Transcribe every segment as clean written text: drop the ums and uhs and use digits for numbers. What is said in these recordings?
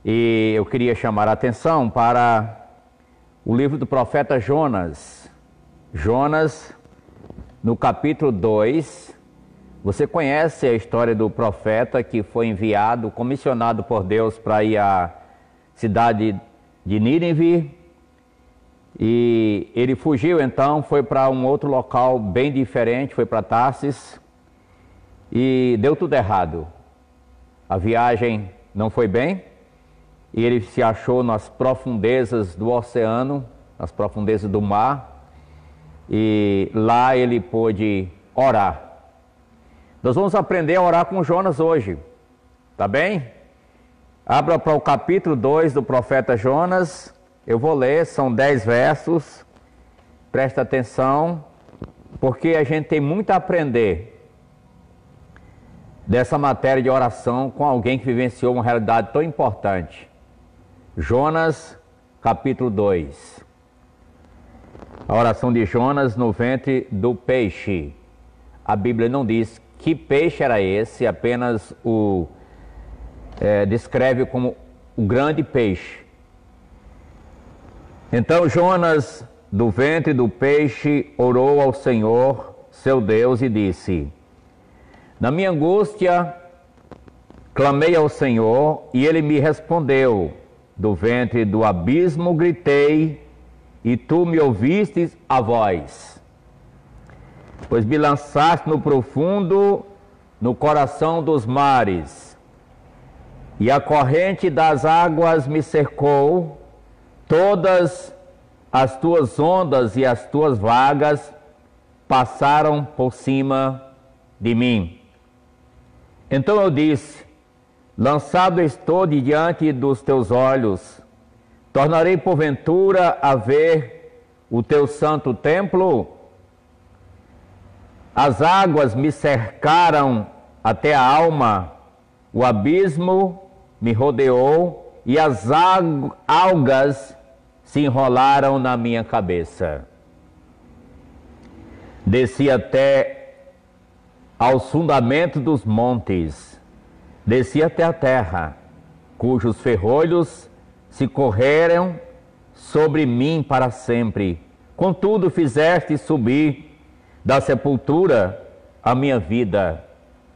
E eu queria chamar a atenção para o livro do profeta Jonas. Jonas, no capítulo 2, você conhece a história do profeta que foi enviado, comissionado por Deus para ir à cidade de Nínive. E ele fugiu então, foi para um outro local bem diferente, foi para Tarsis. E deu tudo errado. A viagem não foi bem. E ele se achou nas profundezas do oceano, nas profundezas do mar. E lá ele pôde orar. Nós vamos aprender a orar com Jonas hoje, tá bem? Abra para o capítulo 2 do profeta Jonas. Eu vou ler, são 10 versos. Presta atenção, porque a gente tem muito a aprender dessa matéria de oração com alguém que vivenciou uma realidade tão importante. Jonas, capítulo 2. A oração de Jonas no ventre do peixe. A Bíblia não diz que peixe era esse, apenas o descreve como o grande peixe. Então Jonas, do ventre do peixe, orou ao Senhor, seu Deus, e disse: Na minha angústia, clamei ao Senhor, e ele me respondeu. Do ventre do abismo gritei, e tu me ouvistes a voz. Pois me lançaste no profundo, no coração dos mares, e a corrente das águas me cercou. Todas as tuas ondas e as tuas vagas passaram por cima de mim. Então eu disse: Lançado estou de diante dos teus olhos, tornarei porventura a ver o teu santo templo? As águas me cercaram até a alma, o abismo me rodeou e as algas se enrolaram na minha cabeça. Desci até aos fundamentos dos montes, desci até a terra, cujos ferrolhos se correram sobre mim para sempre. Contudo fizeste subir da sepultura a minha vida,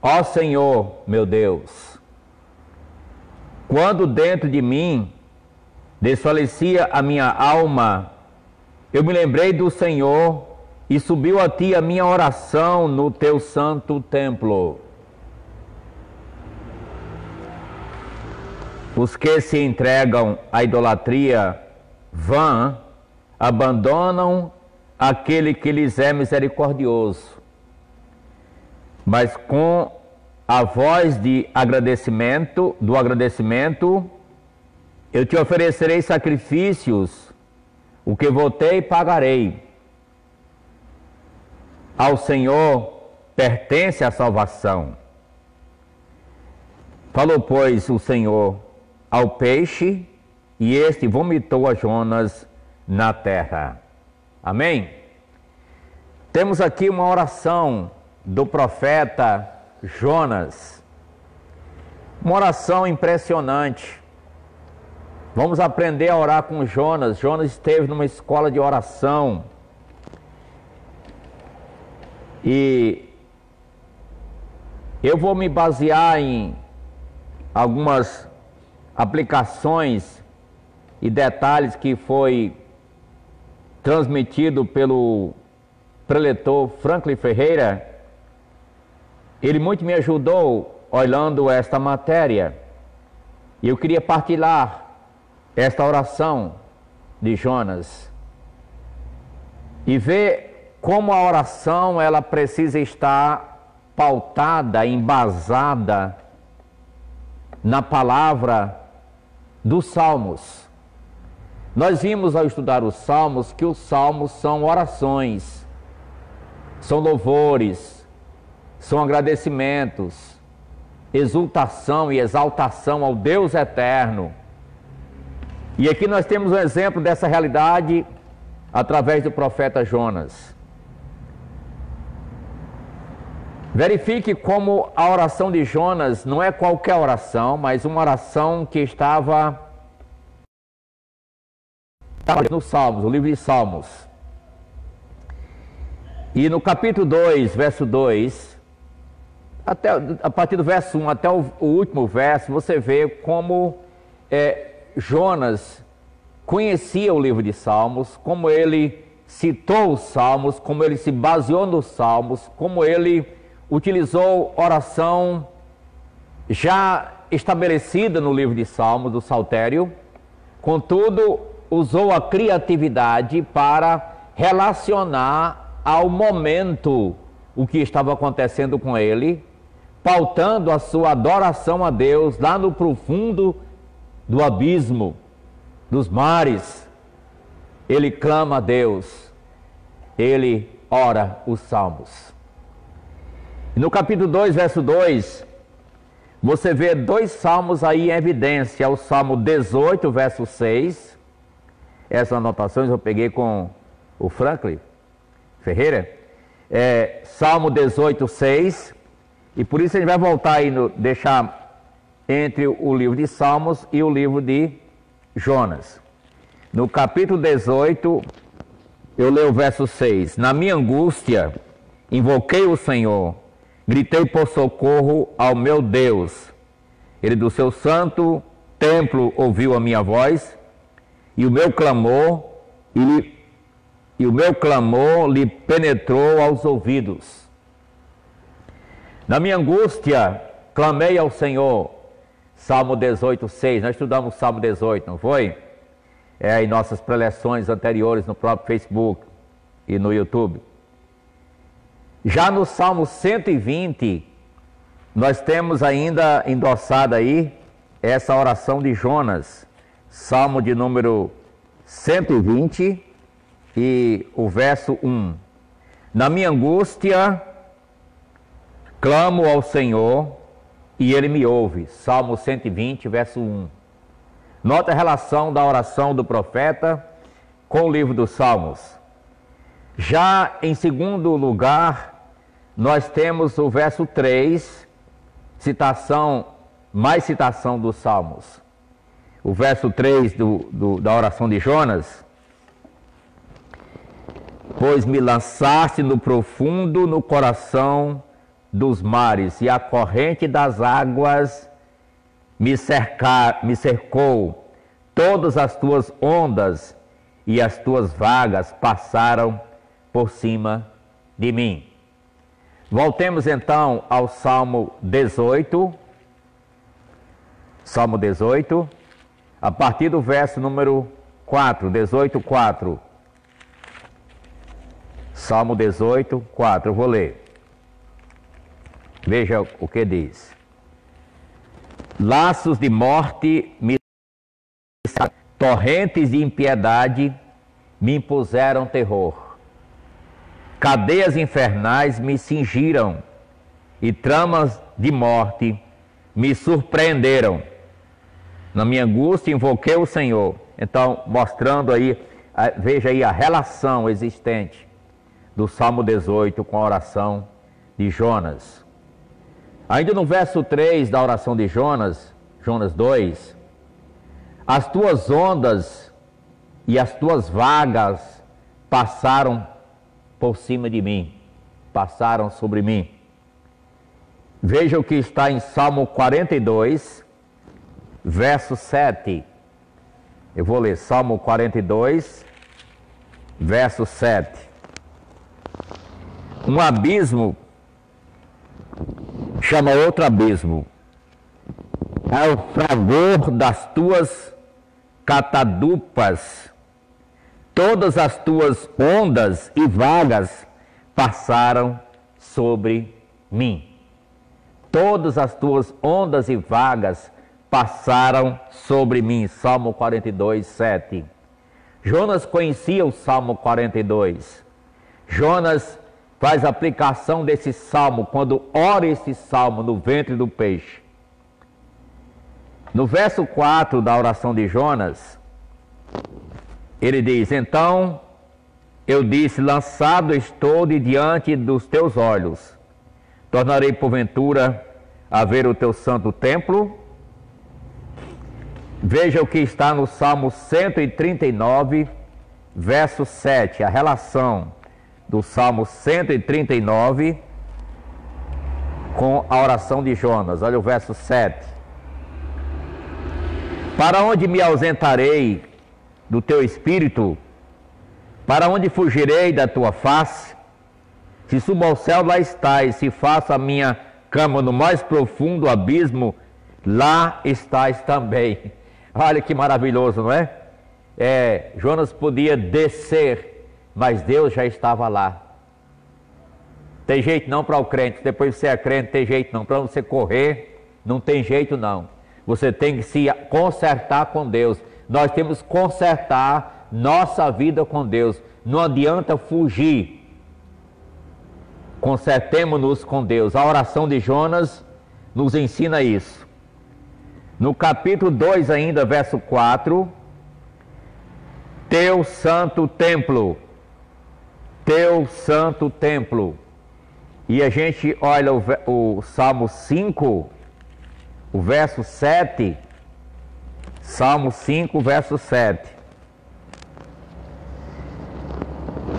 ó Senhor meu Deus. Quando dentro de mim desfalecia a minha alma, eu me lembrei do Senhor e subiu a ti a minha oração no teu santo templo. Os que se entregam à idolatria vã abandonam aquele que lhes é misericordioso. Mas com a voz de agradecimento, eu te oferecerei sacrifícios, o que votei pagarei. Ao Senhor pertence a salvação. Falou, pois, o Senhor ao peixe, e este vomitou a Jonas na terra. Amém? Temos aqui uma oração do profeta Jonas. Uma oração impressionante. Vamos aprender a orar com Jonas. Jonas esteve numa escola de oração. E eu vou me basear em algumas aplicações e detalhes que foi transmitido pelo preletor Franklin Ferreira. Ele muito me ajudou olhando esta matéria. E eu queria partilhar esta oração de Jonas e ver como a oração ela precisa estar pautada, embasada na palavra dos Salmos. Nós vimos ao estudar os Salmos que os Salmos são orações, são louvores, são agradecimentos, exultação e exaltação ao Deus eterno. E aqui nós temos um exemplo dessa realidade através do profeta Jonas. Verifique como a oração de Jonas não é qualquer oração, mas uma oração que estava nos Salmos, o livro de Salmos. E no capítulo 2, verso 2, a partir do verso 1 até o último verso, você vê como Jonas conhecia o livro de Salmos, como ele citou os Salmos, como ele se baseou nos Salmos, como ele utilizou oração já estabelecida no livro de Salmos, do Saltério. Contudo, usou a criatividade para relacionar ao momento o que estava acontecendo com ele, pautando a sua adoração a Deus lá no profundo do abismo, dos mares. Ele clama a Deus, ele ora os salmos. No capítulo 2, verso 2, você vê dois salmos aí em evidência. O Salmo 18, verso 6. Essas anotações eu peguei com o Franklin Ferreira. Salmo 18, 6. E por isso a gente vai voltar aí, deixar entre o livro de Salmos e o livro de Jonas. No capítulo 18, eu leio o verso 6. Na minha angústia, invoquei o Senhor, gritei por socorro ao meu Deus. Ele do seu santo templo ouviu a minha voz, e o meu clamor lhe penetrou aos ouvidos. Na minha angústia, clamei ao Senhor. Salmo 18, 6. Nós estudamos o Salmo 18, não foi? Em nossas preleções anteriores no próprio Facebook e no YouTube. Já no Salmo 120, nós temos ainda endossada aí essa oração de Jonas. Salmo de número 120 e o verso 1. Na minha angústia, clamo ao Senhor e Ele me ouve. Salmo 120, verso 1. Nota a relação da oração do profeta com o livro dos Salmos. Já em segundo lugar, nós temos o verso 3, mais citação dos Salmos. O verso 3 da oração de Jonas. Pois me lançaste no profundo, no coração dos mares, e a corrente das águas me cercou. Todas as tuas ondas e as tuas vagas passaram por cima de mim. Voltemos então ao Salmo 18. Salmo 18, a partir do verso número 4, 18, 4. Salmo 18, 4, eu vou ler. Veja o que diz. Laços de morte me torrentes de impiedade me impuseram terror. Cadeias infernais me cingiram e tramas de morte me surpreenderam. Na minha angústia invoquei o Senhor. Então, mostrando aí, veja aí a relação existente do Salmo 18 com a oração de Jonas. Ainda no verso 3 da oração de Jonas, Jonas 2, as tuas ondas e as tuas vagas passaram por cima de mim, passaram sobre mim. Veja o que está em Salmo 42, verso 7. Eu vou ler Salmo 42, verso 7. Um abismo chama outro abismo. Ao fragor das tuas catadupas, todas as tuas ondas e vagas passaram sobre mim. Todas as tuas ondas e vagas passaram sobre mim. Salmo 42, 7. Jonas conhecia o Salmo 42. Jonas faz aplicação desse salmo quando ora esse salmo no ventre do peixe. No verso 4 da oração de Jonas, ele diz: então eu disse, lançado estou de diante dos teus olhos, Tornarei porventura a ver o teu santo templo? Veja o que está no Salmo 139, verso 7, a relação do Salmo 139 com a oração de Jonas. Olha o verso 7. Para onde me ausentarei do teu espírito? Para onde fugirei da tua face? Se subo ao céu, lá estás. Se faço a minha cama no mais profundo abismo, lá estás também. Olha que maravilhoso, não é? Jonas podia descer, mas Deus já estava lá. Tem jeito não para o crente. Depois que você é crente, tem jeito não. Para você correr, não tem jeito não. Você tem que se consertar com Deus. Nós temos que consertar nossa vida com Deus. Não adianta fugir. Consertemo-nos com Deus. A oração de Jonas nos ensina isso. No capítulo 2 ainda, verso 4. Teu santo templo. Teu santo templo. E a gente olha o Salmo 5, o verso 7. Salmo 5, verso 7.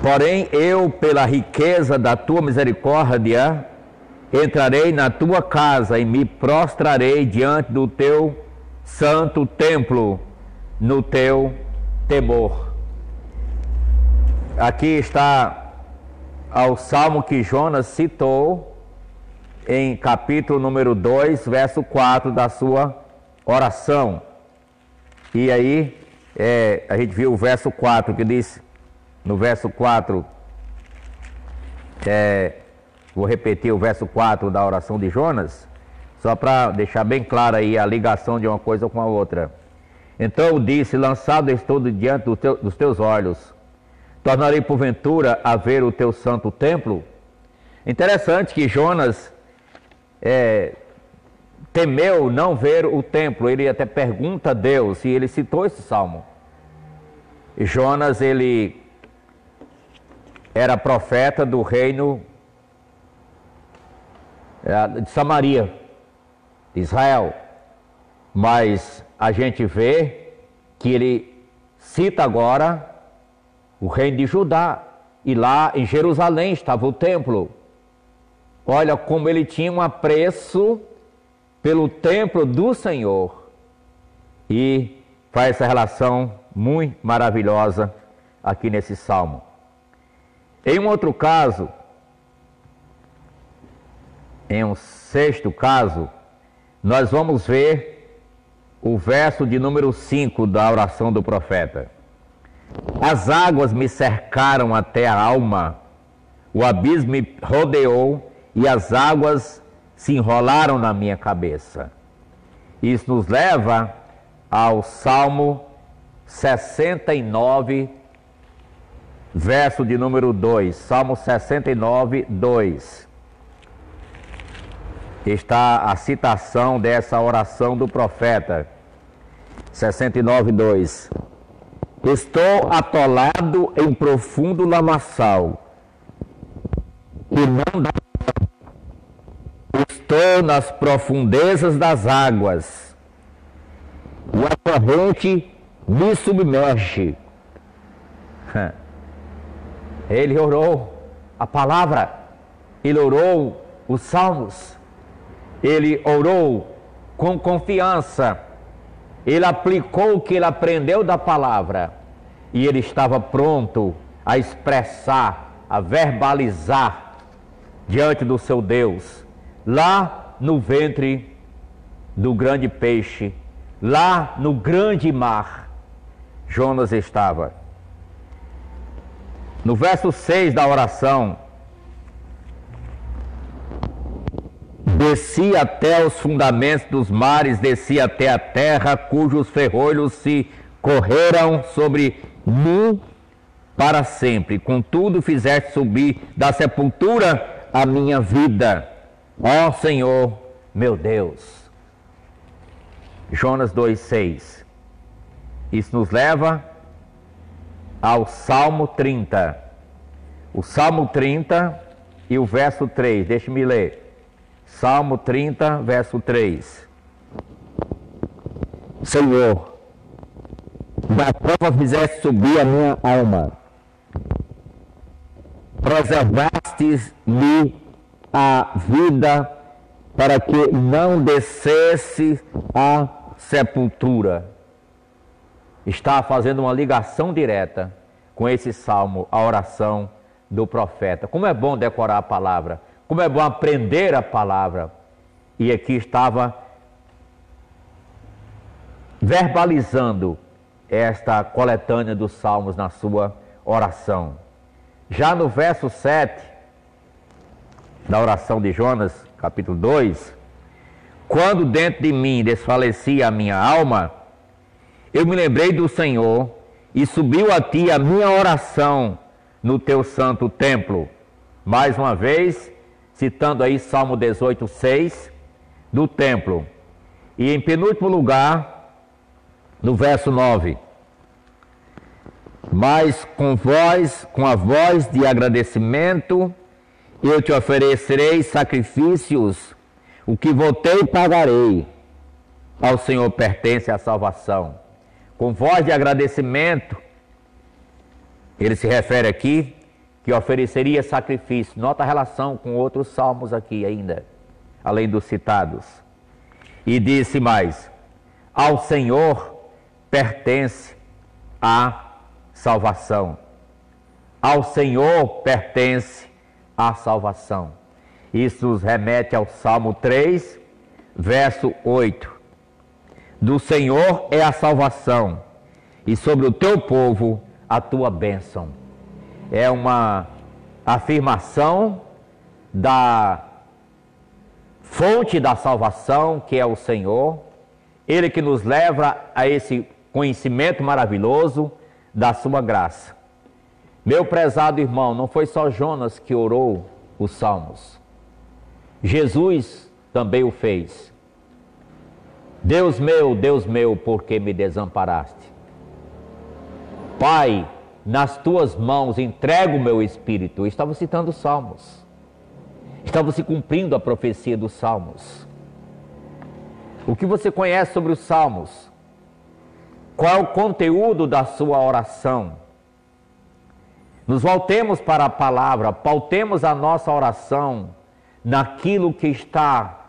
Porém, eu, pela riqueza da tua misericórdia, entrarei na tua casa e me prostrarei diante do teu santo templo, no teu temor. Aqui está o salmo que Jonas citou em capítulo número 2, verso 4 da sua oração. E aí, a gente viu o verso 4 que diz, no verso 4, vou repetir o verso 4 da oração de Jonas, só para deixar bem clara aí a ligação de uma coisa com a outra. Então eu disse, lançado estou diante dos teus olhos, tornarei porventura a ver o teu santo templo? Interessante que Jonas temeu não ver o templo. Ele até pergunta a Deus, e ele citou esse salmo. Jonas, ele era profeta do reino de Samaria, de Israel. Mas a gente vê que ele cita agora o reino de Judá. E lá em Jerusalém estava o templo. Olha como ele tinha um apreço pelo templo do Senhor. E faz essa relação muito maravilhosa aqui nesse salmo. Em um outro caso, em um sexto caso, nós vamos ver o verso de número 5 da oração do profeta. As águas me cercaram até a alma, o abismo me rodeou e as águas se enrolaram na minha cabeça. Isso nos leva ao Salmo 69, verso de número 2. Salmo 69, 2. Está a citação dessa oração do profeta. 69, 2. Estou atolado em profundo lamaçal, e não dá. Estou nas profundezas das águas, e a corrente me submerge. Ele orou a palavra, ele orou os salmos, ele orou com confiança, ele aplicou o que ele aprendeu da palavra e ele estava pronto a expressar, a verbalizar diante do seu Deus, lá no ventre do grande peixe, lá no grande mar, Jonas estava. No verso 6 da oração, desci até os fundamentos dos mares, desci até a terra, cujos ferrolhos se correram sobre mim para sempre. Contudo, fizeste subir da sepultura a minha vida, ó Senhor, meu Deus. Jonas 2,6. Isso nos leva ao Salmo 30. O Salmo 30 e o verso 3, deixe-me ler. Salmo 30, verso 3. Senhor, da prova fizeste subir a minha alma, preservaste-me a vida para que não descesse à sepultura. Está fazendo uma ligação direta com esse salmo, a oração do profeta. Como é bom decorar a palavra, como é bom aprender a palavra. E aqui estava verbalizando esta coletânea dos salmos na sua oração. Já no verso 7 da oração de Jonas, capítulo 2, quando dentro de mim desfalecia a minha alma, eu me lembrei do Senhor e subiu a ti a minha oração no teu santo templo. Mais uma vez, citando aí Salmo 18, 6, do templo. E em penúltimo lugar, no verso 9, mas com a voz de agradecimento, eu te oferecerei sacrifícios, o que votei pagarei. Ao Senhor pertence a salvação. Com voz de agradecimento, ele se refere aqui que ofereceria sacrifício. Nota a relação com outros salmos aqui ainda, além dos citados. E disse mais: ao Senhor pertence a salvação. Ao Senhor pertence a salvação. Isso nos remete ao Salmo 3, verso 8. Do Senhor é a salvação, e sobre o teu povo a tua bênção. É uma afirmação da fonte da salvação, que é o Senhor. Ele que nos leva a esse conhecimento maravilhoso da sua graça. Meu prezado irmão, não foi só Jonas que orou os salmos. Jesus também o fez. Deus meu, por que me desamparaste? Pai, nas tuas mãos entrego o meu espírito. Eu estava citando os salmos. Estava se cumprindo a profecia dos salmos. O que você conhece sobre os salmos? Qual é o conteúdo da sua oração? Nos voltemos para a palavra, pautemos a nossa oração naquilo que está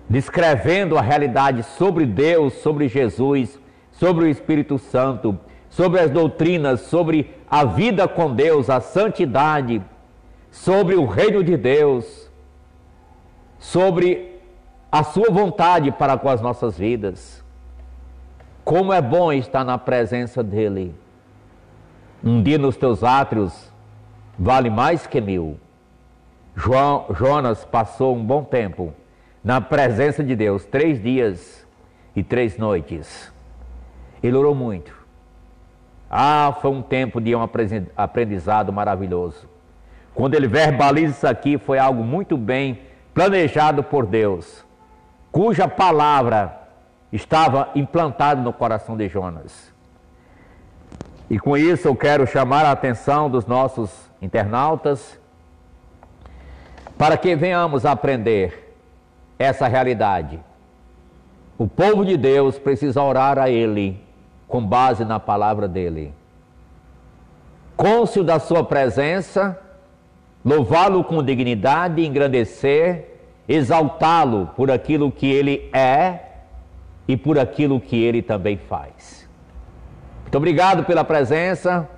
descrevendo a realidade sobre Deus, sobre Jesus, sobre o Espírito Santo, sobre as doutrinas, sobre a vida com Deus, a santidade, sobre o reino de Deus, sobre a sua vontade para com as nossas vidas. Como é bom estar na presença dEle. Um dia nos teus átrios vale mais que 1000. Jonas passou um bom tempo na presença de Deus, 3 dias e 3 noites. Ele orou muito. Foi um tempo de um aprendizado maravilhoso. Quando ele verbaliza isso aqui, foi algo muito bem planejado por Deus, cuja palavra estava implantada no coração de Jonas. E com isso eu quero chamar a atenção dos nossos internautas para que venhamos aprender essa realidade. O povo de Deus precisa orar a Ele com base na palavra dEle. Cônscio da sua presença, louvá-lo com dignidade, engrandecer, exaltá-lo por aquilo que Ele é e por aquilo que Ele também faz. Muito obrigado pela presença.